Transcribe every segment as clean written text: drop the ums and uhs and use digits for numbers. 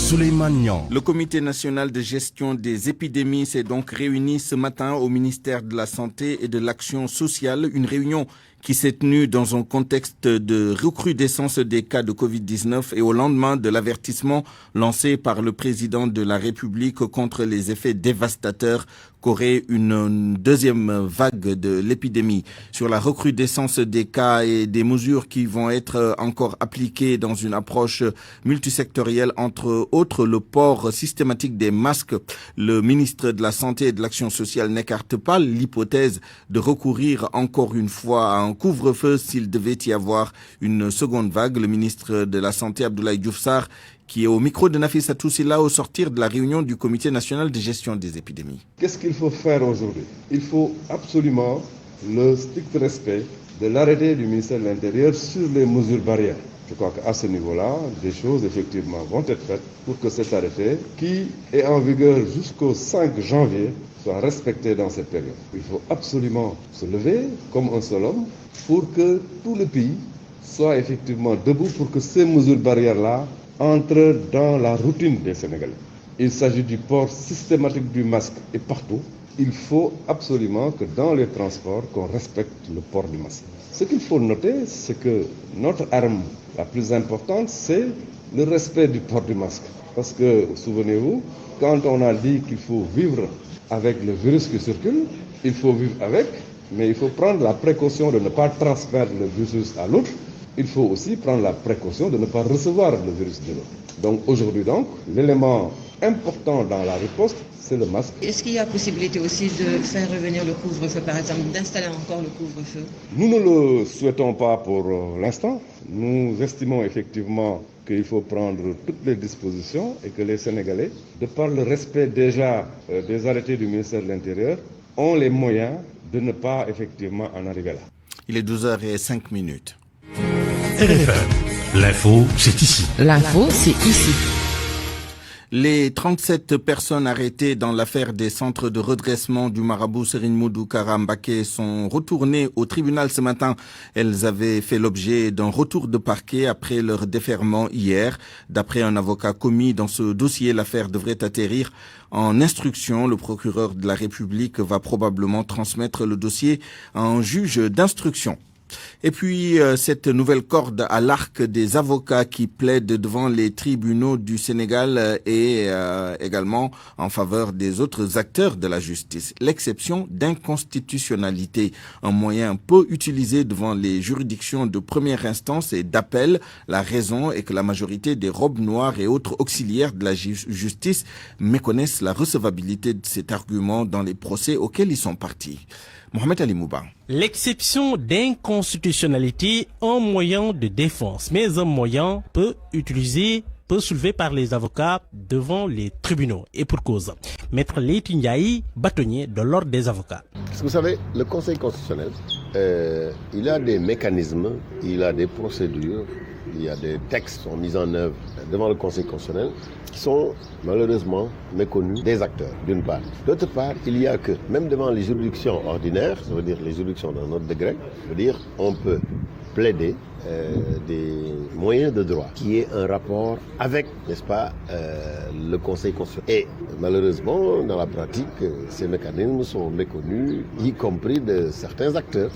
Souleymane Niang. Le comité national de gestion des épidémies s'est donc réuni ce matin au ministère de la Santé et de l'Action sociale. Une réunion qui s'est tenue dans un contexte de recrudescence des cas de Covid-19 et au lendemain de l'avertissement lancé par le président de la République contre les effets dévastateurs qu'aurait une deuxième vague de l'épidémie. Sur la recrudescence des cas et des mesures qui vont être encore appliquées dans une approche multisectorielle, entre autres le port systématique des masques, le ministre de la Santé et de l'Action sociale n'écarte pas l'hypothèse de recourir encore une fois à un couvre-feu s'il devait y avoir une seconde vague. Le ministre de la Santé, Abdoulaye Diouf Sarr, qui est au micro de Nafissatou Silla au sortir de la réunion du comité national de gestion des épidémies. Qu'est-ce qu'il faut faire aujourd'hui? Il faut absolument le strict respect de l'arrêté du ministère de l'Intérieur sur les mesures barrières. Je crois qu'à ce niveau-là, des choses effectivement vont être faites pour que cet arrêté, qui est en vigueur jusqu'au 5 janvier, soit respecté dans cette période. Il faut absolument se lever comme un seul homme pour que tout le pays soit effectivement debout pour que ces mesures barrières-là entre dans la routine des Sénégalais. Il s'agit du port systématique du masque et partout. Il faut absolument que dans les transports, qu'on respecte le port du masque. Ce qu'il faut noter, c'est que notre arme la plus importante, c'est le respect du port du masque. Parce que, souvenez-vous, quand on a dit qu'il faut vivre avec le virus qui circule, il faut vivre avec, mais il faut prendre la précaution de ne pas transmettre le virus à l'autre. Il faut aussi prendre la précaution de ne pas recevoir le virus de l'autre. Donc aujourd'hui, l'élément important dans la riposte, c'est le masque. Est-ce qu'il y a possibilité aussi de faire revenir le couvre-feu, par exemple, d'installer encore le couvre-feu? Nous ne le souhaitons pas pour l'instant. Nous estimons effectivement qu'il faut prendre toutes les dispositions et que les Sénégalais, de par le respect déjà des arrêtés du ministère de l'Intérieur, ont les moyens de ne pas effectivement en arriver là. Il est 12h05. RFM. L'info, c'est ici. L'info, c'est ici. Les 37 personnes arrêtées dans l'affaire des centres de redressement du marabout Serigne Modou Kara Mbacké sont retournées au tribunal ce matin. Elles avaient fait l'objet d'un retour de parquet après leur déferment hier. D'après un avocat commis dans ce dossier, l'affaire devrait atterrir en instruction. Le procureur de la République va probablement transmettre le dossier à un juge d'instruction. Et puis, cette nouvelle corde à l'arc des avocats qui plaident devant les tribunaux du Sénégal et également en faveur des autres acteurs de la justice. L'exception d'inconstitutionnalité, un moyen peu utilisé devant les juridictions de première instance et d'appel. La raison est que la majorité des robes noires et autres auxiliaires de la justice méconnaissent la recevabilité de cet argument dans les procès auxquels ils sont partis. Mohamed Ali Mouba. L'exception d'inconstitutionnalité, un moyen de défense, mais un moyen peu soulevé par les avocats devant les tribunaux. Et pour cause. Maître Leïti Ndiaye, bâtonnier de l'ordre des avocats. Parce que vous savez, le Conseil constitutionnel, il a des mécanismes, il a des procédures, il y a des textes qui sont mis en œuvre devant le Conseil constitutionnel qui sont malheureusement méconnus des acteurs, d'une part. D'autre part, il y a que, même devant les juridictions ordinaires, ça veut dire les juridictions d'un autre degré, ça veut dire on peut plaider des moyens de droit qui est un rapport avec, n'est-ce pas, le Conseil constitutionnel. Et malheureusement, dans la pratique, ces mécanismes sont méconnus, y compris de certains acteurs.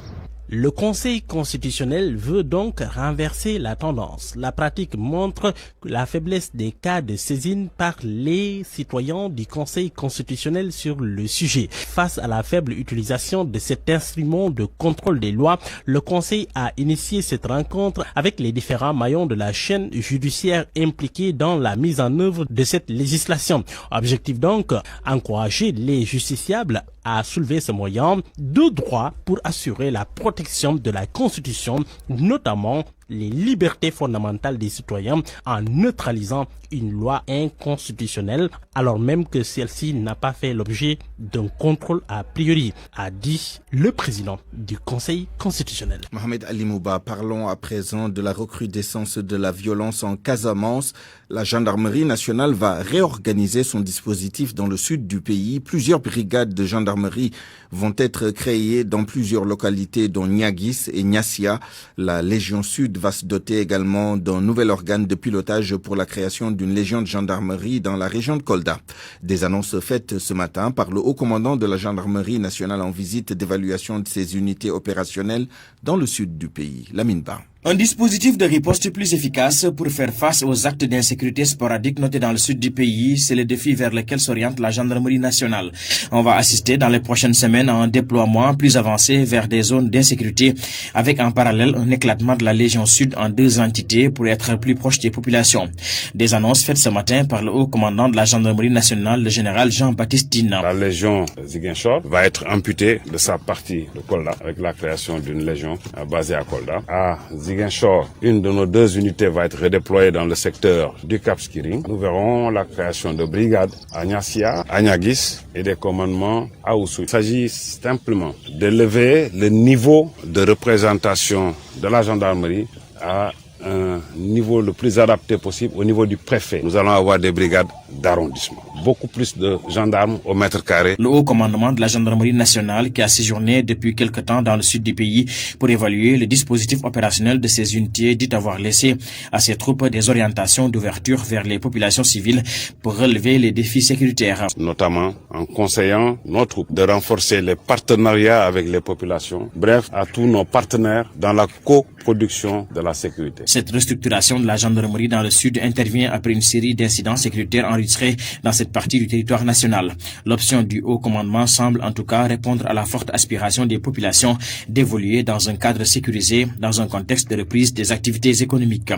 Le Conseil constitutionnel veut donc renverser la tendance. La pratique montre la faiblesse des cas de saisine par les citoyens du Conseil constitutionnel sur le sujet. Face à la faible utilisation de cet instrument de contrôle des lois, le Conseil a initié cette rencontre avec les différents maillons de la chaîne judiciaire impliqués dans la mise en œuvre de cette législation. Objectif donc, encourager les justiciables à soulever ce moyen de droit pour assurer la protection de la Constitution, notamment les libertés fondamentales des citoyens en neutralisant une loi inconstitutionnelle alors même que celle-ci n'a pas fait l'objet d'un contrôle a priori, a dit le président du Conseil constitutionnel. Mohamed Ali Mouba, parlons à présent de la recrudescence de la violence en Casamance. La gendarmerie nationale va réorganiser son dispositif dans le sud du pays. Plusieurs brigades de gendarmerie vont être créées dans plusieurs localités dont Niaguis et Niassia. La Légion Sud va se doter également d'un nouvel organe de pilotage pour la création d'une légion de gendarmerie dans la région de Kolda. Des annonces faites ce matin par le haut commandant de la gendarmerie nationale en visite d'évaluation de ses unités opérationnelles dans le sud du pays. Lamine Ba. Un dispositif de riposte plus efficace pour faire face aux actes d'insécurité sporadiques notés dans le sud du pays, c'est le défi vers lequel s'oriente la gendarmerie nationale. On va assister dans les prochaines semaines à un déploiement plus avancé vers des zones d'insécurité, avec en parallèle un éclatement de la Légion Sud en 2 entités pour être plus proche des populations. Des annonces faites ce matin par le haut commandant de la gendarmerie nationale, le général Jean-Baptiste Dina. La Légion Ziguinchor va être amputée de sa partie de Kolda avec la création d'une légion basée à Kolda. À Ziguinchor, une de nos 2 unités va être redéployée dans le secteur du Cap Skiring. Nous verrons la création de brigades à Nyassia, à Nyagis et des commandements à Oussou. Il s'agit simplement de lever le niveau de représentation de la gendarmerie à un niveau le plus adapté possible au niveau du préfet. Nous allons avoir des brigades d'arrondissement. Beaucoup plus de gendarmes au mètre carré. Le haut commandement de la gendarmerie nationale qui a séjourné depuis quelque temps dans le sud du pays pour évaluer le dispositif opérationnel de ces unités dit avoir laissé à ses troupes des orientations d'ouverture vers les populations civiles pour relever les défis sécuritaires. Notamment en conseillant nos troupes de renforcer les partenariats avec les populations, bref, à tous nos partenaires dans la coproduction de la sécurité. Cette restructuration de la gendarmerie dans le sud intervient après une série d'incidents sécuritaires enregistrés dans cette partie du territoire national. L'option du haut commandement semble en tout cas répondre à la forte aspiration des populations d'évoluer dans un cadre sécurisé dans un contexte de reprise des activités économiques.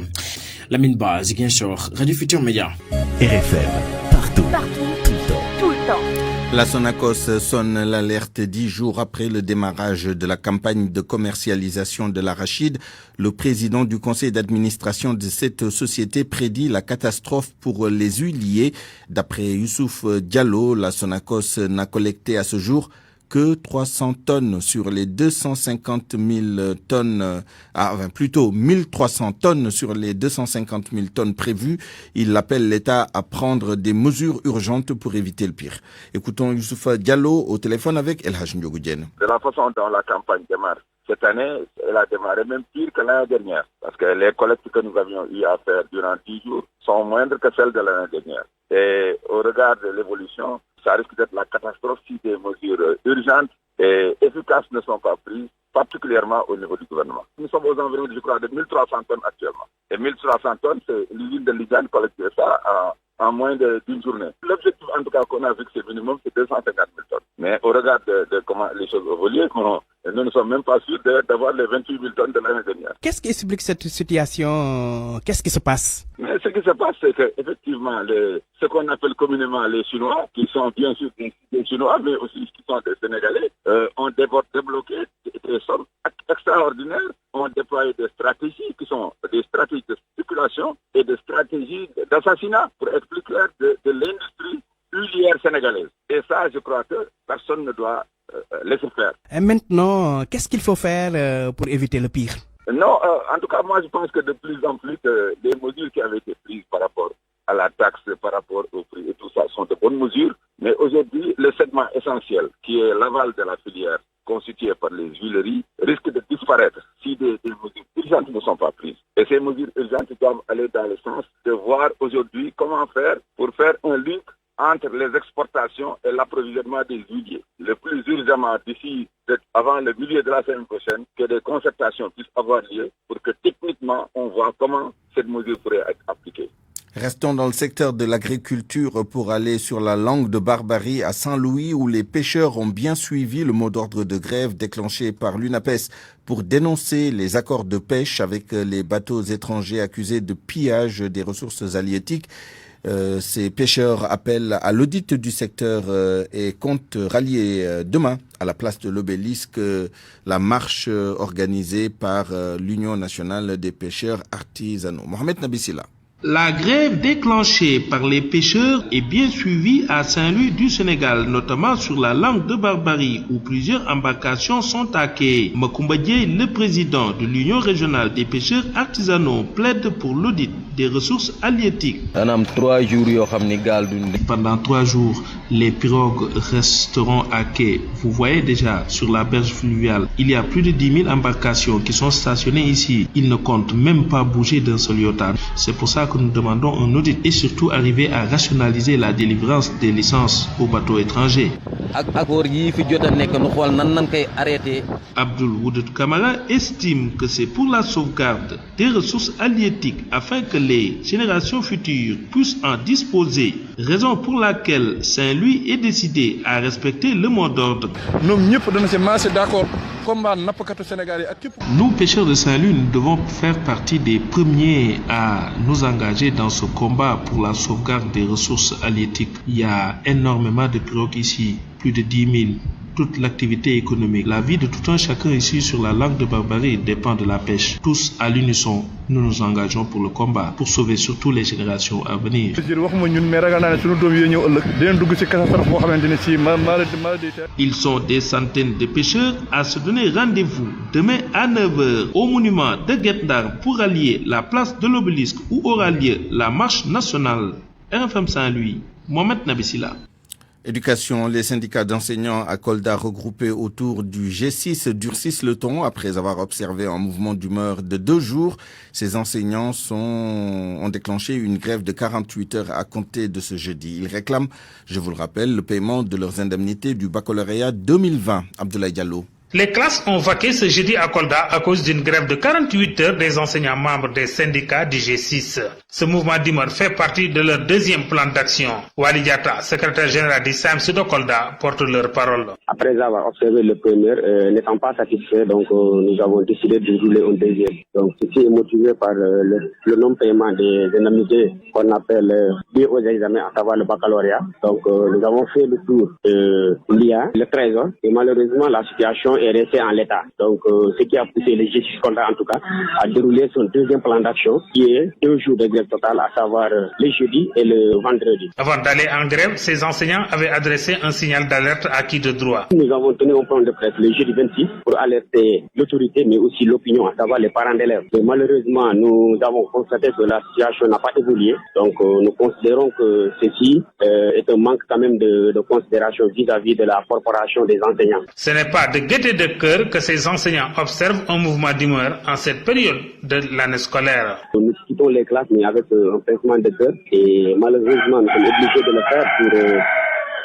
Lamine Ba, Ziguinchor, Radio Futur Média. RFM, partout. Tout le temps. La Sonacos sonne l'alerte 10 jours après le démarrage de la campagne de commercialisation de l'arachide. Le président du conseil d'administration de cette société prédit la catastrophe pour les huiliers. D'après Youssouf Diallo, la Sonacos n'a collecté à ce jour que 300 tonnes sur les 250 000 tonnes, plutôt 1300 tonnes sur les 250 000 tonnes prévues. Il appelle l'État à prendre des mesures urgentes pour éviter le pire. Écoutons Youssouf Diallo au téléphone avec El Hadj Ndiogou Diène. De la façon dont la campagne démarre, cette année, elle a démarré même pire que l'année dernière. Parce que les collectes que nous avions eu à faire durant 10 jours sont moindres que celles de l'année dernière. Et au regard de l'évolution, ça risque d'être la catastrophe si des mesures urgentes et efficaces ne sont pas prises, particulièrement au niveau du gouvernement. Nous sommes aux environs, je crois, de 1300 tonnes actuellement. Et 1300 tonnes, c'est l'usine de Lidjan collecter ça en moins d'une journée. L'objectif, en tout cas, qu'on a fixé minimum, c'est 250 000 tonnes. Mais au regard de comment les choses évoluent, nous ne sommes même pas sûrs d'avoir les 28 000 tonnes de l'année dernière. Qu'est-ce qui explique cette situation? Qu'est-ce qui se passe? Mais ce qui se passe, c'est qu'effectivement, ce qu'on appelle communément les Chinois, qui sont bien sûr des Chinois, mais aussi qui sont des Sénégalais, ont débloqué des sommes extraordinaires, ont déployé des stratégies qui sont des stratégies de spéculation et des stratégies d'assassinat, pour être plus clair, de l'industrie huilière sénégalaise. Et ça, je crois que personne ne doit laisser faire. Et maintenant, qu'est-ce qu'il faut faire pour éviter le pire? Non, en tout cas, moi, je pense que de plus en plus, les mesures qui avaient été prises par rapport à la taxe, par rapport au prix et tout ça, sont de bonnes mesures. Mais aujourd'hui, le segment essentiel, qui est l'aval de la filière, constitué par les huileries, risque de disparaître si des mesures urgentes ne sont pas prises. Et ces mesures urgentes doivent aller dans le sens de voir aujourd'hui comment faire pour faire un link entre les exportations et l'approvisionnement des huiliers. Le plus urgemment d'ici, avant le milieu de la semaine prochaine, que des concertations puissent avoir lieu pour que techniquement on voit comment cette mesure pourrait être appliquée. Restons dans le secteur de l'agriculture pour aller sur la langue de Barbarie à Saint-Louis où les pêcheurs ont bien suivi le mot d'ordre de grève déclenché par l'UNAPES pour dénoncer les accords de pêche avec les bateaux étrangers accusés de pillage des ressources halieutiques. Ces pêcheurs appellent à l'audit du secteur et comptent rallier demain à la place de l'Obélisque la marche organisée par l'Union nationale des pêcheurs artisanaux. Mohamed Nabissila. La grève déclenchée par les pêcheurs est bien suivie à Saint-Louis du Sénégal, notamment sur la langue de Barbarie, où plusieurs embarcations sont à quai. Macoumba Dièye, le président de l'Union régionale des pêcheurs artisanaux, plaide pour l'audit des ressources halieutiques. Pendant 3 jours, Les pirogues resteront à quai. Vous voyez déjà sur la berge fluviale, il y a plus de 10 000 embarcations qui sont stationnées ici. Ils ne comptent même pas bouger d'un seul iota. C'est pour ça que nous demandons un audit et surtout arriver à rationaliser la délivrance des licences aux bateaux étrangers. Abdoul Woudoud Kamara estime que c'est pour la sauvegarde des ressources halieutiques afin que les générations futures puissent en disposer, raison pour laquelle Saint-Louis est décidé à respecter le mot d'ordre. Nous, pêcheurs de Saint-Louis, nous devons faire partie des premiers à nous engager dans ce combat pour la sauvegarde des ressources halieutiques. Il y a énormément de pirogues ici, plus de 10 000. Toute l'activité économique, la vie de tout un chacun ici sur la langue de Barbarie dépend de la pêche. Tous à l'unisson, nous nous engageons pour le combat, pour sauver surtout les générations à venir. Ils sont des centaines de pêcheurs à se donner rendez-vous demain à 9h au monument de Guet-Ndar pour allier la place de l'Obélisque où aura lieu la marche nationale. RFM Saint-Louis, Mohamed Nabissila. Éducation, les syndicats d'enseignants à Kolda regroupés autour du G6 durcissent le ton après avoir observé un mouvement d'humeur de 2 jours. Ces enseignants ont déclenché une grève de 48 heures à compter de ce jeudi. Ils réclament, je vous le rappelle, le paiement de leurs indemnités du baccalauréat 2020. Abdoulaye Diallo. Les classes ont vaqué ce jeudi à Kolda à cause d'une grève de 48 heures des enseignants membres des syndicats du G6. Ce mouvement d'humeur fait partie de leur deuxième plan d'action. Wali Diatta, secrétaire général du SAEMS de Kolda, porte leur parole. Après avoir observé le premier, n'étant pas satisfait, donc nous avons décidé de rouler un deuxième. Donc ceci est motivé par le non-paiement des indemnités qu'on appelle liées aux examens, à savoir le baccalauréat. Donc nous avons fait le tour de l'IA, le trésor, et malheureusement la situation est resté en l'état. Donc, ce qui a poussé le G6 Kolda, en tout cas, à dérouler son deuxième plan d'action, qui est 2 jours de grève totale, à savoir le jeudi et le vendredi. Avant d'aller en grève, ces enseignants avaient adressé un signal d'alerte à qui de droit. Nous avons tenu un point de presse le jeudi 26 pour alerter l'autorité, mais aussi l'opinion, à savoir les parents d'élèves. Mais malheureusement, nous avons constaté que la situation n'a pas évolué. Donc, nous considérons que ceci est un manque quand même de considération vis-à-vis de la corporation des enseignants. Ce n'est pas de gaieté de cœur que ces enseignants observent un mouvement d'humeur en cette période de l'année scolaire. Nous quittons les classes mais avec un pincement de cœur et malheureusement nous sommes obligés de le faire pour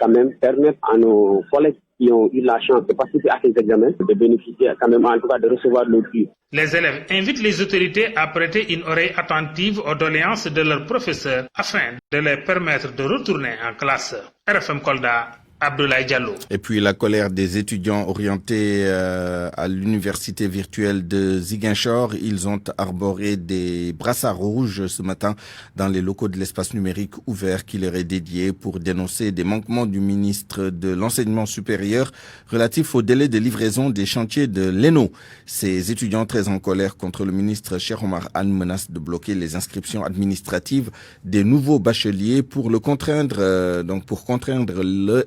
quand même permettre à nos collègues qui ont eu la chance de participer à ces examens de bénéficier quand même en tout cas de recevoir le prix. Les élèves invitent les autorités à prêter une oreille attentive aux doléances de leurs professeurs afin de les permettre de retourner en classe. RFM Kolda, Abdoulaye Diallo. Et puis la colère des étudiants orientés à l'université virtuelle de Ziguinchor. Ils ont arboré des brassards rouges ce matin dans les locaux de l'espace numérique ouvert qui leur est dédié pour dénoncer des manquements du ministre de l'enseignement supérieur relatifs au délai de livraison des chantiers de l'ENO. Ces étudiants très en colère contre le ministre Cheikh Omar Anne menacent de bloquer les inscriptions administratives des nouveaux bacheliers pour contraindre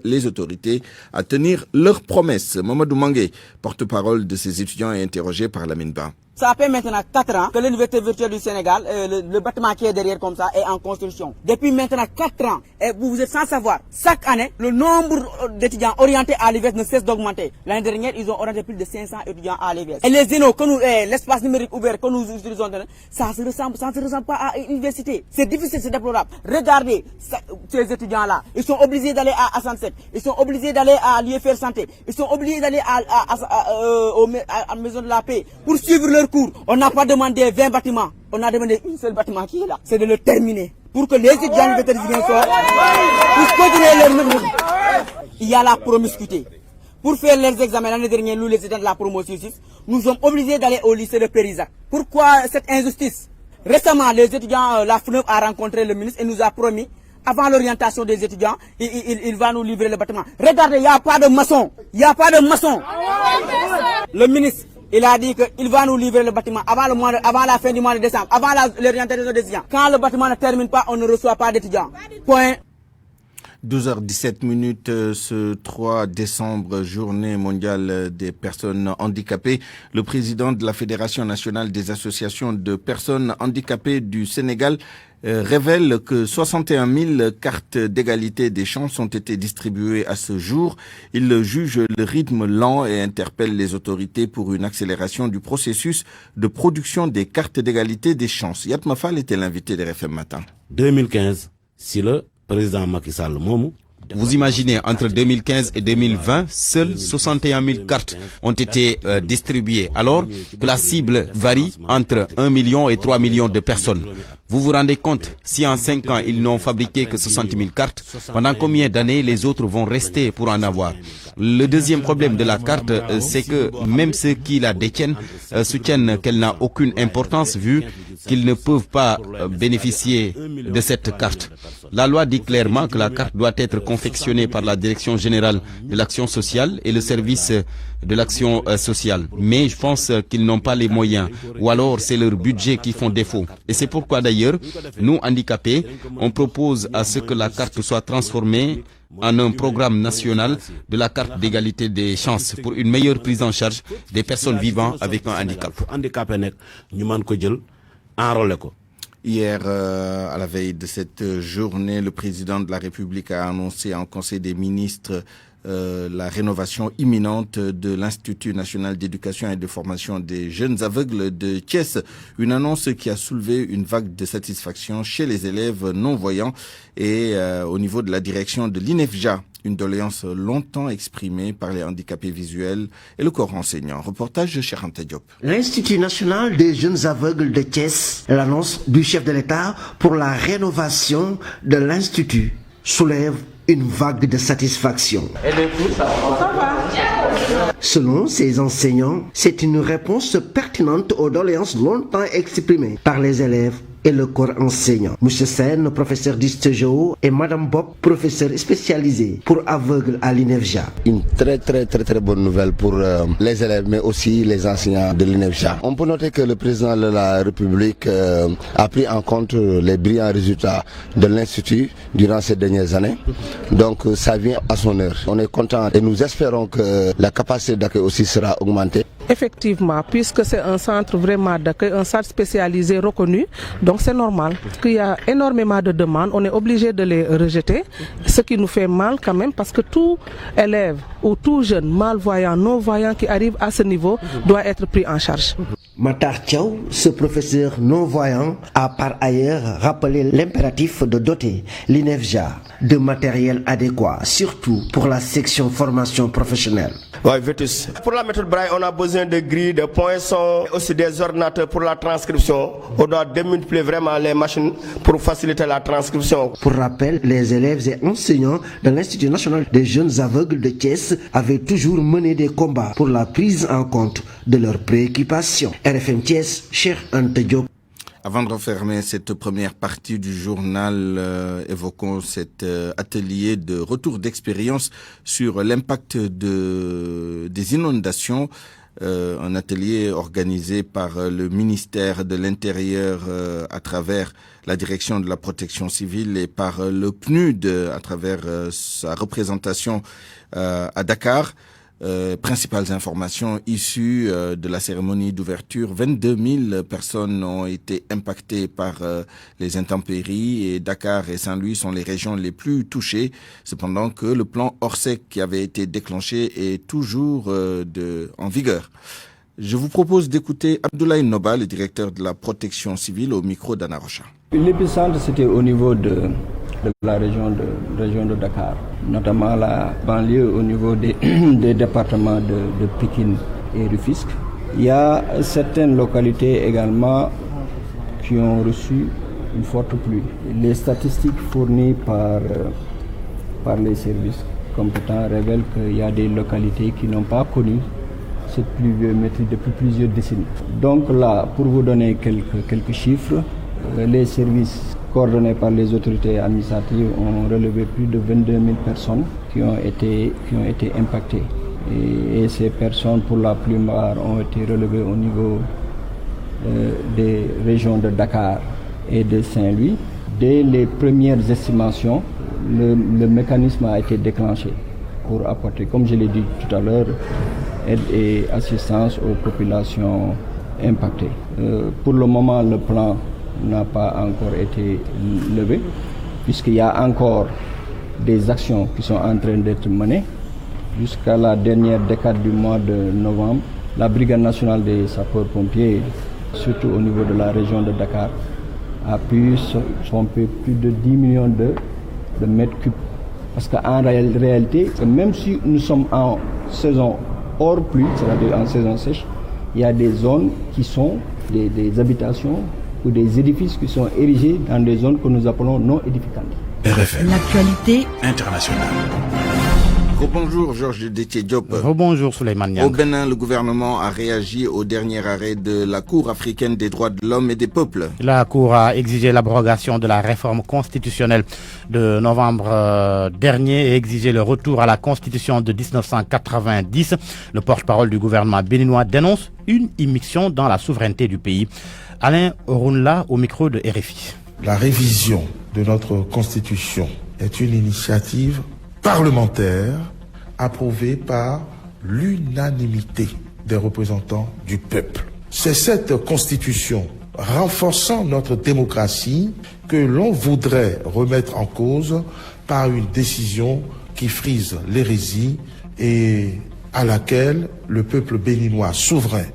les autorités à tenir leurs promesses. Mamadou Mangué, porte-parole de ces étudiants, est interrogé par Lamine Ba. Ça fait maintenant 4 ans que l'université virtuelle du Sénégal, le bâtiment qui est derrière comme ça, est en construction. Depuis maintenant 4 ans, et vous êtes sans savoir, chaque année, le nombre d'étudiants orientés à l'IVS ne cesse d'augmenter. L'année dernière, ils ont orienté plus de 500 étudiants à l'IVS. Et les ENO, l'espace numérique ouvert que nous utilisons, ça ne se ressemble pas à une université. C'est difficile, c'est déplorable. Regardez ces étudiants-là. Ils sont obligés d'aller à Assansep. Ils sont obligés d'aller à l'IFR Santé. Ils sont obligés d'aller à la Maison de la Paix pour suivre leur cours. On n'a pas demandé 20 bâtiments. On a demandé un seul bâtiment qui est là. C'est de le terminer. Pour que les étudiants de Ziguinchor puissent continuer leur même. Il y a la promiscuité. Pour faire leurs examens l'année dernière, nous les étudiants de la promotion 6, nous sommes obligés d'aller au lycée de Périzac. Pourquoi cette injustice? Récemment, les étudiants, la FNEF a rencontré le ministre et nous a promis, avant l'orientation des étudiants, il va nous livrer le bâtiment. Regardez, il n'y a pas de maçon. Il n'y a pas de maçon. Le ministre, il a dit qu'il va nous livrer le bâtiment avant la fin du mois de décembre, avant l'orientation des étudiants. Quand le bâtiment ne termine pas, on ne reçoit pas d'étudiants. Point. 12h17, ce 3 décembre, journée mondiale des personnes handicapées. Le président de la Fédération nationale des associations de personnes handicapées du Sénégal révèle que 61 000 cartes d'égalité des chances ont été distribuées à ce jour. Il juge le rythme lent et interpelle les autorités pour une accélération du processus de production des cartes d'égalité des chances. Yatma Fall était l'invité de RFM Matin. 2015, si le président Macky Sall Momou. Vous imaginez, entre 2015 et 2020, seules 61 000 cartes ont été distribuées, alors que la cible varie entre 1 million et 3 millions de personnes. Vous vous rendez compte, si en 5 ans ils n'ont fabriqué que 60 000 cartes, pendant combien d'années les autres vont rester pour en avoir? Le deuxième problème de la carte, c'est que même ceux qui la détiennent soutiennent qu'elle n'a aucune importance vu qu'ils ne peuvent pas bénéficier de cette carte. La loi dit clairement que la carte doit être confectionnée par la Direction générale de l'action sociale et le service de l'action sociale. Mais je pense qu'ils n'ont pas les moyens, ou alors c'est leur budget qui font défaut. Et c'est pourquoi d'ailleurs, nous handicapés, on propose à ce que la carte soit transformée en un programme national de la carte d'égalité des chances pour une meilleure prise en charge des personnes vivant avec un handicap. Hier, à la veille de cette journée, le président de la République a annoncé en Conseil des ministres la rénovation imminente de l'Institut national d'éducation et de formation des jeunes aveugles de Thiès. Une annonce qui a soulevé une vague de satisfaction chez les élèves non-voyants et au niveau de la direction de l'INEFJA. Une doléance longtemps exprimée par les handicapés visuels et le corps enseignant. Reportage de Cheranta Diop. L'Institut national des jeunes aveugles de Thiès, l'annonce du chef de l'État pour la rénovation de l'Institut soulève une vague de satisfaction. Et le coup, ça va. Selon ces enseignants, c'est une réponse pertinente aux doléances longtemps exprimées par les élèves et le corps enseignant. Monsieur Sen, professeur d'histoire-géo, et Madame Bob, professeur spécialisé pour aveugles à l'INEFJA. Une très bonne nouvelle pour les élèves, mais aussi les enseignants de l'INEFJA. On peut noter que le président de la République a pris en compte les brillants résultats de l'Institut durant ces dernières années. Donc ça vient à son heure. On est content et nous espérons que la capacité d'accueil aussi sera augmentée. Effectivement, puisque c'est un centre vraiment d'accueil, un centre spécialisé reconnu, donc c'est normal. Qu'il y a énormément de demandes, on est obligé de les rejeter, ce qui nous fait mal quand même parce que tout élève ou tout jeune malvoyant, non-voyant qui arrive à ce niveau doit être pris en charge. Matar Thiaw, ce professeur non-voyant, a par ailleurs rappelé l'impératif de doter l'INEFJA de matériel adéquat, surtout pour la section formation professionnelle. Oui, Vétus. Pour la méthode Braille, on a besoin de grilles, de poinçons, aussi des ordinateurs pour la transcription. On doit démultiplier vraiment les machines pour faciliter la transcription. Pour rappel, les élèves et enseignants de l'Institut national des jeunes aveugles de Thiès avaient toujours mené des combats pour la prise en compte de leurs préoccupations. RFM Thiès, Cheikh Anta Diop. Avant de refermer cette première partie du journal, évoquons cet atelier de retour d'expérience sur l'impact des inondations. Un atelier organisé par le ministère de l'Intérieur à travers la direction de la protection civile et par le PNUD à travers sa représentation à Dakar. Principales informations issues de la cérémonie d'ouverture. 22 000 personnes ont été impactées par les intempéries et Dakar et Saint-Louis sont les régions les plus touchées. Cependant que le plan Orsec qui avait été déclenché est toujours en vigueur. Je vous propose d'écouter Abdoulaye Noba, le directeur de la protection civile, au micro d'Anna Rocha. L'épicentre, c'était au niveau de la région de Dakar, notamment la banlieue au niveau des départements de Pikine et Rufisque. Il y a certaines localités également qui ont reçu une forte pluie. Les statistiques fournies par les services compétents révèlent qu'il y a des localités qui n'ont pas connu cette pluviométrie depuis plusieurs décennies. Donc là, pour vous donner quelques chiffres, les services coordonnés par les autorités administratives ont relevé plus de 22 000 personnes qui ont été impactées. Et ces personnes, pour la plupart, ont été relevées au niveau des régions de Dakar et de Saint-Louis. Dès les premières estimations, le mécanisme a été déclenché pour apporter, comme je l'ai dit tout à l'heure, aide et assistance aux populations impactées. Pour le moment, le plan n'a pas encore été levé, puisqu'il y a encore des actions qui sont en train d'être menées. Jusqu'à la dernière décade du mois de novembre, la Brigade nationale des sapeurs-pompiers, surtout au niveau de la région de Dakar, a pu pomper plus de 10 millions de mètres cubes. Parce qu'en réalité, même si nous sommes en saison hors pluie, c'est-à-dire en saison sèche, il y a des zones qui sont des habitations ou des édifices qui sont érigés dans des zones que nous appelons non édificantes. RFM. L'actualité internationale. Bonjour Georges Déthié Diop. Bonjour Souleymane Niang. Au Bénin, le gouvernement a réagi au dernier arrêt de la Cour africaine des droits de l'homme et des peuples. La Cour a exigé l'abrogation de la réforme constitutionnelle de novembre dernier et exigé le retour à la constitution de 1990. Le porte-parole du gouvernement béninois dénonce une immixtion dans la souveraineté du pays. Alain Orunla au micro de RFI. La révision de notre constitution est une initiative parlementaire approuvée par l'unanimité des représentants du peuple. C'est cette constitution renforçant notre démocratie que l'on voudrait remettre en cause par une décision qui frise l'hérésie et à laquelle le peuple béninois souverain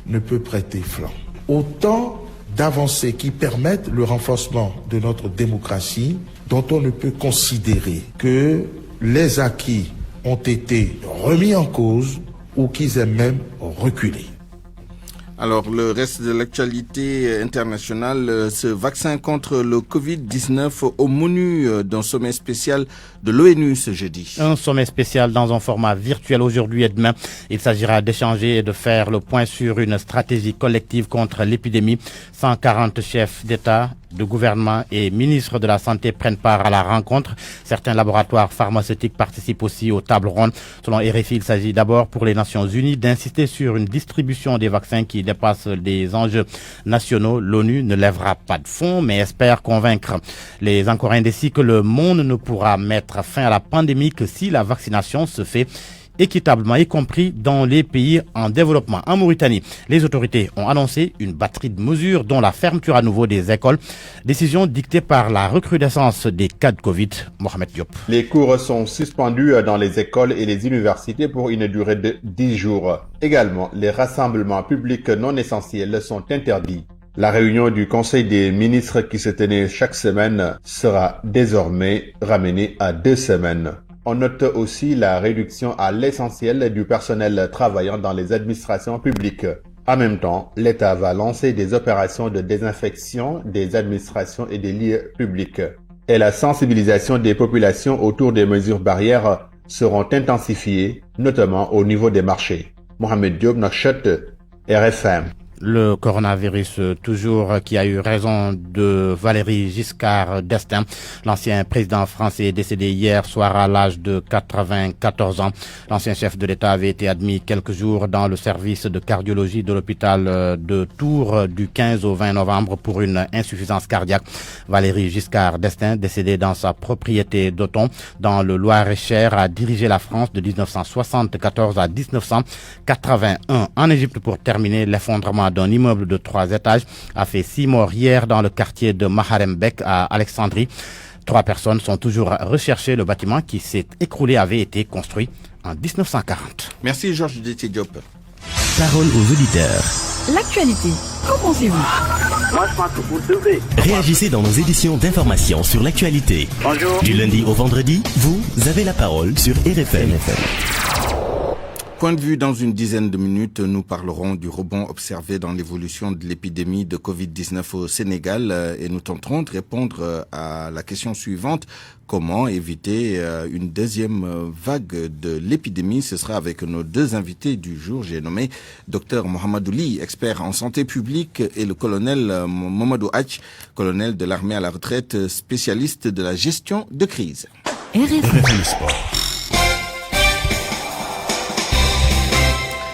ne peut prêter flanc. Autant d'avancées qui permettent le renforcement de notre démocratie dont on ne peut considérer que les acquis ont été remis en cause ou qu'ils aient même reculé. Alors, le reste de l'actualité internationale, ce vaccin contre le Covid-19 au menu d'un sommet spécial de l'ONU ce jeudi. Un sommet spécial dans un format virtuel aujourd'hui et demain. Il s'agira d'échanger et de faire le point sur une stratégie collective contre l'épidémie. 140 chefs d'État, de gouvernement et ministres de la Santé prennent part à la rencontre. Certains laboratoires pharmaceutiques participent aussi aux tables rondes. Selon RFI, il s'agit d'abord pour les Nations Unies d'insister sur une distribution des vaccins qui dépasse les enjeux nationaux. L'ONU ne lèvera pas de fonds, mais espère convaincre les encore indécis que le monde ne pourra mettre fin à la pandémie que si la vaccination se fait équitablement, y compris dans les pays en développement. En Mauritanie, les autorités ont annoncé une batterie de mesures, dont la fermeture à nouveau des écoles. Décision dictée par la recrudescence des cas de Covid. Mohamed Diop. Les cours sont suspendus dans les écoles et les universités pour une durée de 10 jours. Également, les rassemblements publics non essentiels sont interdits. La réunion du Conseil des ministres qui se tenait chaque semaine sera désormais ramenée à 2 semaines. On note aussi la réduction à l'essentiel du personnel travaillant dans les administrations publiques. En même temps, l'État va lancer des opérations de désinfection des administrations et des lieux publics. Et la sensibilisation des populations autour des mesures barrières seront intensifiées, notamment au niveau des marchés. Mohamed Diop, Nouakchott, RFM. Le coronavirus, toujours, qui a eu raison de Valéry Giscard d'Estaing. L'ancien président français est décédé hier soir à l'âge de 94 ans. L'ancien chef de l'État avait été admis quelques jours dans le service de cardiologie de l'hôpital de Tours du 15 au 20 novembre pour une insuffisance cardiaque. Valéry Giscard d'Estaing, décédé dans sa propriété d'Auton, dans le Loir-et-Cher, a dirigé la France de 1974 à 1981. En Égypte, pour terminer, l'effondrement d'un immeuble de 3 étages a fait 6 morts hier dans le quartier de Maharembek à Alexandrie. 3 personnes sont toujours recherchées. Le bâtiment qui s'est écroulé avait été construit en 1940. Merci Georges Déthié Diop. Parole aux auditeurs. L'actualité, qu'en pensez-vous? Moi, je pense que vous devez. Réagissez dans nos éditions d'information sur l'actualité. Bonjour. Du lundi au vendredi, vous avez la parole sur RFM. Point de vue dans une dizaine de minutes, nous parlerons du rebond observé dans l'évolution de l'épidémie de Covid-19 au Sénégal et nous tenterons de répondre à la question suivante. Comment éviter une deuxième vague de l'épidémie? Ce sera avec nos 2 invités du jour. J'ai nommé Dr Mohamedou Ly, expert en santé publique, et le colonel Mamadou Hatch, colonel de l'armée à la retraite, spécialiste de la gestion de crise. RFM Sport.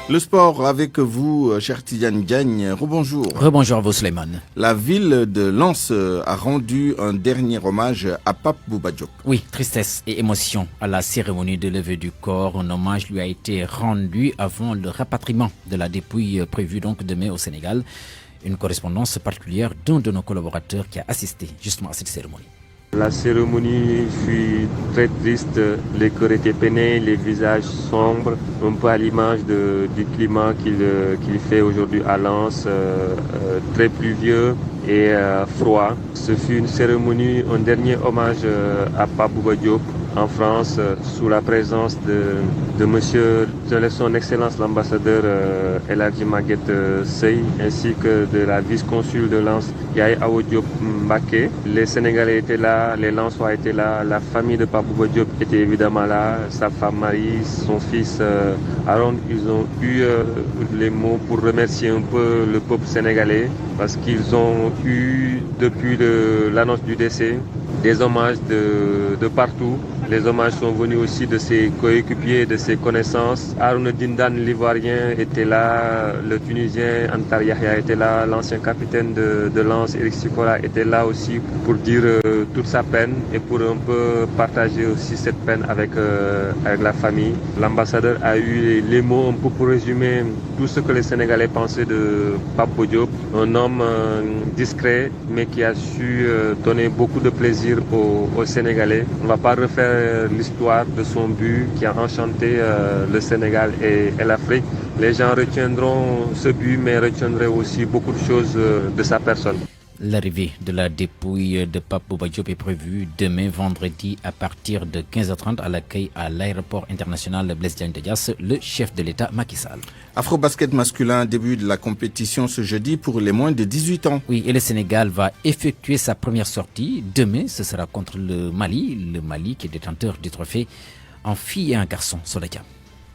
Le sport avec vous, cher Tidiane Diagne. Rebonjour. Rebonjour à vous, Suleiman. La ville de Lens a rendu un dernier hommage à Pape Bouba Diop. Oui, tristesse et émotion à la cérémonie de levée du corps. Un hommage lui a été rendu avant le rapatriement de la dépouille prévue donc demain au Sénégal. Une correspondance particulière d'un de nos collaborateurs qui a assisté justement à cette cérémonie. La cérémonie fut très triste, les cœurs étaient peinés, les visages sombres, un peu à l'image du climat qu'il fait aujourd'hui à Lens, très pluvieux et froid. Ce fut une cérémonie, un dernier hommage à Pape Bouba Diop en France, sous la présence de monsieur, de son excellence l'ambassadeur El Hadji Maguette Sey, ainsi que de la vice-consul de Lens, Yaye Awo Diop Mbaké. Les Sénégalais étaient là, les Lensois étaient là, la famille de Pape Bouba Diop était évidemment là, sa femme Marie, son fils Aaron. Ils ont eu les mots pour remercier un peu le peuple sénégalais, parce qu'ils ont eu, depuis l'annonce du décès, des hommages de partout. Les hommages sont venus aussi de ses coéquipiers, de ses connaissances. Harouna Dindan, l'Ivoirien, était là, le Tunisien Antar Yahya était là, l'ancien capitaine de Lens, Eric Sikora, était là aussi pour dire toute sa peine et pour un peu partager aussi cette peine avec la famille. L'ambassadeur a eu les mots un peu pour résumer tout ce que les Sénégalais pensaient de Pape Bouba Diop, un homme discret mais qui a su donner beaucoup de plaisir aux Sénégalais. On ne va pas refaire l'histoire de son but qui a enchanté le Sénégal et l'Afrique. Les gens retiendront ce but, mais retiendraient aussi beaucoup de choses de sa personne. L'arrivée de la dépouille de Pape Bouba Diop est prévue demain vendredi à partir de 15h30 à l'accueil à l'aéroport international Blaise Diagne de Diass, le chef de l'État Macky Sall. Afro-basket masculin, début de la compétition ce jeudi pour les moins de 18 ans. Oui, et le Sénégal va effectuer sa première sortie. Demain, ce sera contre le Mali qui est détenteur du trophée en filles et en garçons sur le camp.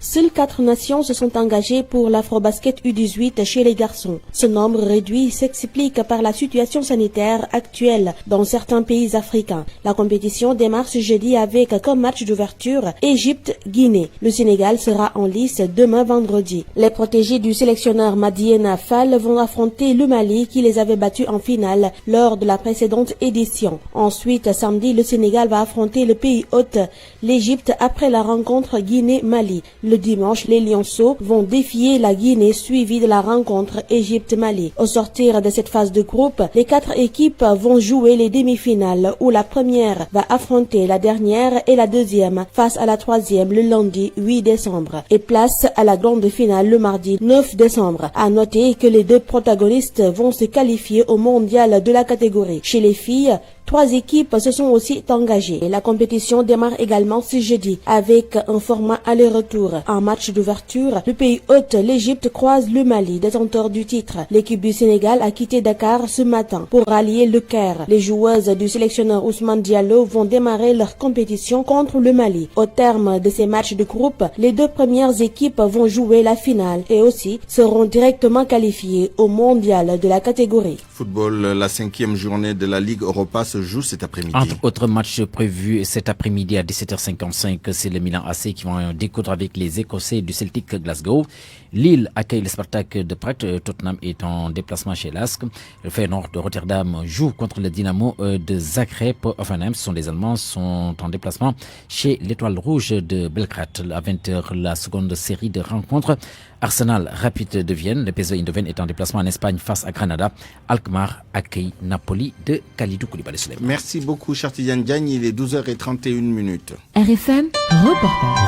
Seules 4 nations se sont engagées pour l'Afrobasket U18 chez les garçons. Ce nombre réduit s'explique par la situation sanitaire actuelle dans certains pays africains. La compétition démarre ce jeudi avec comme match d'ouverture Égypte-Guinée. Le Sénégal sera en lice demain vendredi. Les protégés du sélectionneur Madiena Fall vont affronter le Mali qui les avait battus en finale lors de la précédente édition. Ensuite, samedi, le Sénégal va affronter le pays hôte, l'Égypte, après la rencontre Guinée-Mali. Le dimanche, les Lionceaux vont défier la Guinée suivie de la rencontre Égypte-Mali. Au sortir de cette phase de groupe, les 4 équipes vont jouer les demi-finales où la première va affronter la dernière et la deuxième face à la troisième le lundi 8 décembre et place à la grande finale le mardi 9 décembre. À noter que les 2 protagonistes vont se qualifier au mondial de la catégorie. Chez les filles, 3 équipes se sont aussi engagées. La compétition démarre également ce jeudi avec un format aller-retour. En match d'ouverture, le pays hôte, l'Égypte, croise le Mali, détenteur du titre. L'équipe du Sénégal a quitté Dakar ce matin pour rallier le Caire. Les joueuses du sélectionneur Ousmane Diallo vont démarrer leur compétition contre le Mali. Au terme de ces matchs de groupe, les 2 premières équipes vont jouer la finale et aussi seront directement qualifiées au mondial de la catégorie. Football, la 5e journée de la Ligue Europa se joue cet après-midi. Entre autres matchs prévus cet après-midi à 17h55, c'est le Milan AC qui vont découdre avec les Écossais du Celtic Glasgow. Lille accueille le Spartak de Prague. Tottenham est en déplacement chez LASK. Le Feyenoord de Rotterdam joue contre le Dynamo de Zagreb. Hoffenheim, les Allemands, sont en déplacement chez l'Étoile Rouge de Belgrade. À 20h, la seconde série de rencontres. Arsenal Rapide de Vienne. Le PSV Eindhoven est en déplacement en Espagne face à Granada. Alkmaar accueille Napoli de Kalidou Koulibaly. Merci beaucoup, Chartidiane Diagne. Il est 12h31. RFM,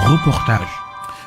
reportage.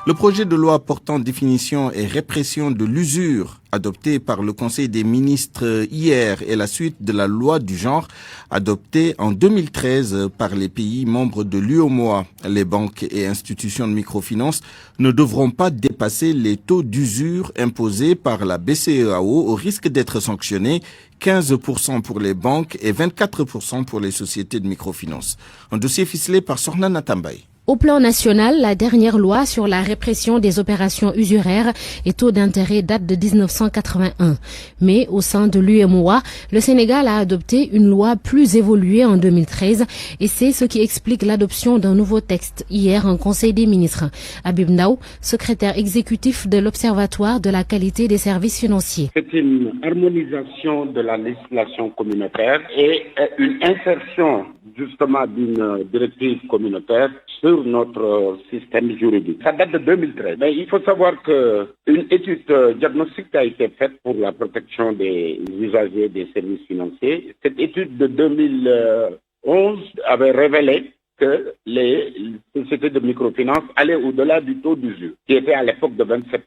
Le projet de loi portant définition et répression de l'usure adopté par le Conseil des ministres hier est la suite de la loi du genre adoptée en 2013 par les pays membres de l'UEMOA. Les banques et institutions de microfinance ne devront pas dépasser les taux d'usure imposés par la BCEAO au risque d'être sanctionnés, 15% pour les banques et 24% pour les sociétés de microfinance. Un dossier ficelé par Sorna Natambay. Au plan national, la dernière loi sur la répression des opérations usuraires et taux d'intérêt date de 1981. Mais au sein de l'UEMOA, le Sénégal a adopté une loi plus évoluée en 2013 et c'est ce qui explique l'adoption d'un nouveau texte hier en Conseil des ministres. Habib Ndaw, secrétaire exécutif de l'Observatoire de la qualité des services financiers. C'est une harmonisation de la législation communautaire et une insertion justement d'une directive communautaire sur notre système juridique. Ça date de 2013. Mais il faut savoir qu'une étude diagnostique a été faite pour la protection des usagers des services financiers. Cette étude de 2011 avait révélé que les sociétés de microfinance allaient au-delà du taux d'usure, qui était à l'époque de 27%.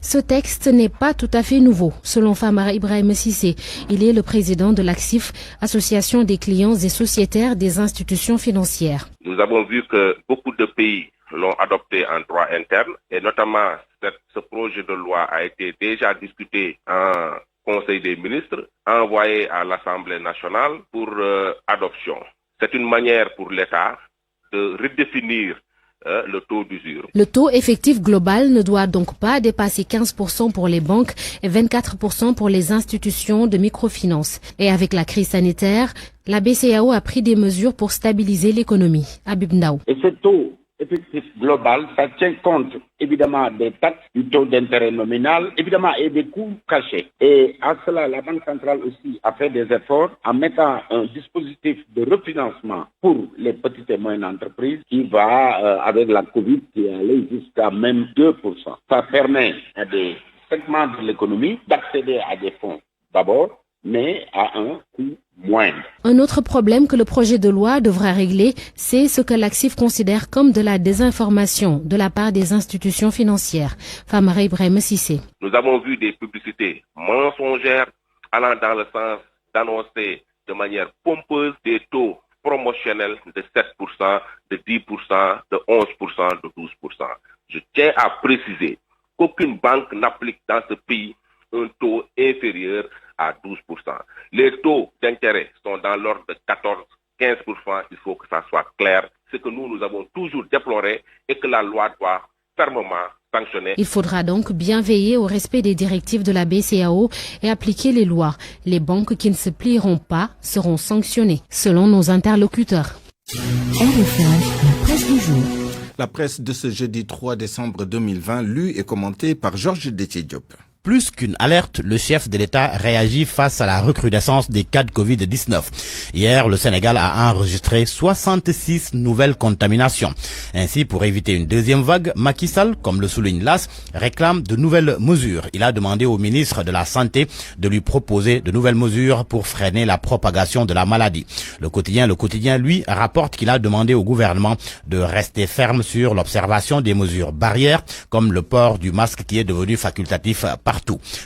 Ce texte n'est pas tout à fait nouveau, selon Famara Ibrahim Sissé. Il est le président de l'ACSIF, Association des clients et sociétaires des institutions financières. Nous avons vu que beaucoup de pays l'ont adopté en droit interne et notamment ce projet de loi a été déjà discuté en Conseil des ministres, envoyé à l'Assemblée nationale pour adoption. C'est une manière pour l'État de redéfinir le taux d'usure. Le taux effectif global ne doit donc pas dépasser 15% pour les banques et 24% pour les institutions de microfinance. Et avec la crise sanitaire, la BCEAO a pris des mesures pour stabiliser l'économie. Habib Ndaw. Et ce taux effectif global, ça tient compte évidemment des taxes, du taux d'intérêt nominal, évidemment, et des coûts cachés. Et à cela, la Banque centrale aussi a fait des efforts en mettant un dispositif de refinancement pour les petites et moyennes entreprises qui va, avec la Covid, qui est allé jusqu'à même 2%. Ça permet à des segments de l'économie d'accéder à des fonds d'abord, mais à un coût moindre. Un autre problème que le projet de loi devra régler, c'est ce que l'ACSIF considère comme de la désinformation de la part des institutions financières. Famara Ibrahim Sissé. Nous avons vu des publicités mensongères allant dans le sens d'annoncer de manière pompeuse des taux promotionnels de 7%, de 10%, de 11%, de 12%. Je tiens à préciser qu'aucune banque n'applique dans ce pays un taux inférieur à 12%. Les taux d'intérêt sont dans l'ordre de 14-15%. Il faut que ça soit clair. C'est que nous avons toujours déploré et que la loi doit fermement sanctionner. Il faudra donc bien veiller au respect des directives de la BCEAO et appliquer les lois. Les banques qui ne se plieront pas seront sanctionnées, selon nos interlocuteurs. RFM, la presse du jour. La presse de ce jeudi 3 décembre 2020, lue et commentée par Georges Détié-Diop. Plus qu'une alerte, le chef de l'État réagit face à la recrudescence des cas de Covid-19. Hier, le Sénégal a enregistré 66 nouvelles contaminations. Ainsi, pour éviter une deuxième vague, Macky Sall, comme le souligne l'AS, réclame de nouvelles mesures. Il a demandé au ministre de la Santé de lui proposer de nouvelles mesures pour freiner la propagation de la maladie. Le quotidien, lui, rapporte qu'il a demandé au gouvernement de rester ferme sur l'observation des mesures barrières, comme le port du masque qui est devenu facultatif partout.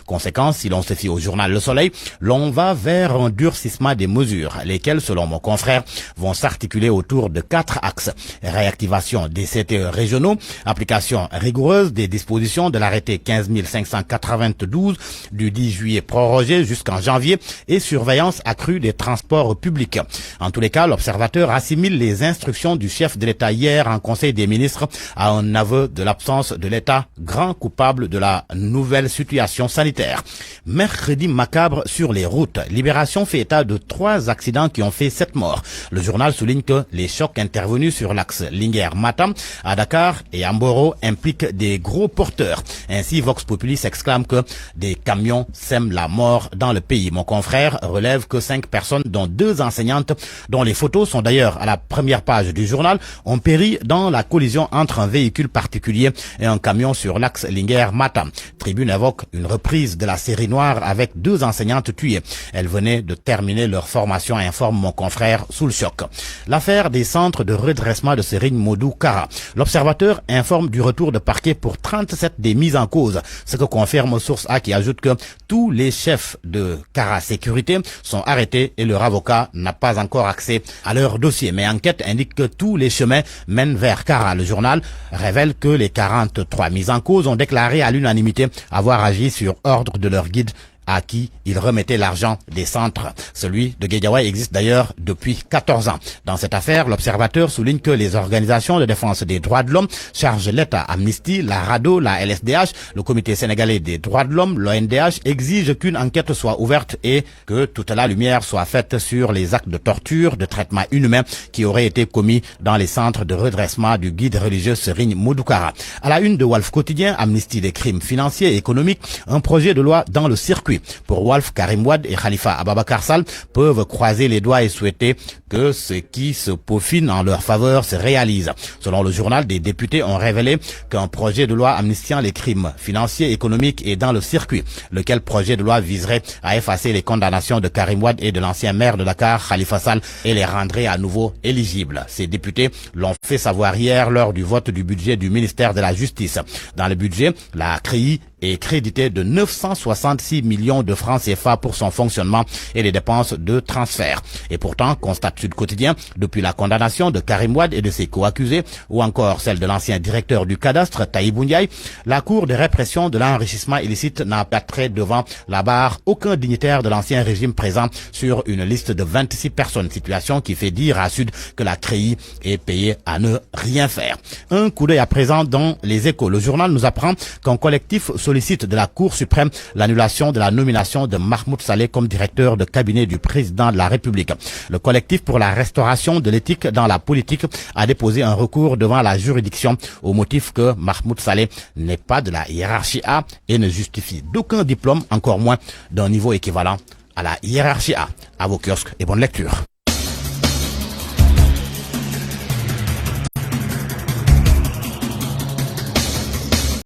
Conséquence, si l'on se fie au journal Le Soleil, l'on va vers un durcissement des mesures, lesquelles, selon mon confrère, vont s'articuler autour de 4 axes. Réactivation des CTE régionaux, application rigoureuse des dispositions de l'arrêté 15 592 du 10 juillet prorogé jusqu'en janvier et surveillance accrue des transports publics. En tous les cas, l'observateur assimile les instructions du chef de l'État hier en Conseil des ministres à un aveu de l'absence de l'État, grand coupable de la nouvelle situation sanitaire. Mercredi macabre sur les routes. Libération fait état de 3 accidents qui ont fait 7 morts. Le journal souligne que les chocs intervenus sur l'axe Linguère-Matam à Dakar et à Mboro impliquent des gros porteurs. Ainsi, Vox Populi s'exclame que des camions sèment la mort dans le pays. Mon confrère relève que 5 personnes, dont 2 enseignantes, dont les photos sont d'ailleurs à la première page du journal, ont péri dans la collision entre un véhicule particulier et un camion sur l'axe Linguère-Matam. Tribune évoque une reprise de la série noire avec 2 enseignantes tuées. Elles venaient de terminer leur formation, informe mon confrère sous le choc. L'affaire des centres de redressement de Serigne Modou Kara. L'observateur informe du retour de parquet pour 37 des mises en cause, ce que confirme Source A qui ajoute que tous les chefs de Kara Sécurité sont arrêtés et leur avocat n'a pas encore accès à leur dossier. Mais enquête indique que tous les chemins mènent vers Kara. Le journal révèle que les 43 mises en cause ont déclaré à l'unanimité avoir agi sur ordre de leur guide à qui il remettait l'argent des centres. Celui de Guédiawaye existe d'ailleurs depuis 14 ans. Dans cette affaire, l'observateur souligne que les organisations de défense des droits de l'homme chargent l'État, Amnesty, la RADDHO, la LSDH, le Comité sénégalais des droits de l'homme, l'ONDH, exigent qu'une enquête soit ouverte et que toute la lumière soit faite sur les actes de torture, de traitement inhumain qui auraient été commis dans les centres de redressement du guide religieux Serigne Modou Kara. À la une de Walf Quotidien, Amnesty des crimes financiers et économiques, un projet de loi dans le circuit. Pour Walf, Karim Wade et Khalifa Ababakar Sall peuvent croiser les doigts et souhaiter que ce qui se peaufine en leur faveur se réalise. Selon le journal, des députés ont révélé qu'un projet de loi amnistiant les crimes financiers et économiques est dans le circuit, lequel projet de loi viserait à effacer les condamnations de Karim Wade et de l'ancien maire de Dakar, Khalifa Sall, et les rendrait à nouveau éligibles. Ces députés l'ont fait savoir hier lors du vote du budget du ministère de la Justice. Dans le budget, la CREI est crédité de 966 millions de francs CFA pour son fonctionnement et les dépenses de transfert. Et pourtant, constate Sud Quotidien, depuis la condamnation de Karim Wade et de ses co-accusés, ou encore celle de l'ancien directeur du cadastre, Taïbou Ndiaye, la Cour de répression de l'enrichissement illicite n'a pas trait devant la barre aucun dignitaire de l'ancien régime présent sur une liste de 26 personnes, situation qui fait dire à Sud que la CREI est payée à ne rien faire. Un coup d'œil à présent dans les Échos. Le journal nous apprend qu'un collectif sollicite de la Cour suprême l'annulation de la nomination de Mahmoud Saleh comme directeur de cabinet du président de la République. Le collectif pour la restauration de l'éthique dans la politique a déposé un recours devant la juridiction au motif que Mahmoud Saleh n'est pas de la hiérarchie A et ne justifie d'aucun diplôme, encore moins d'un niveau équivalent à la hiérarchie A. À vos kiosques et bonne lecture.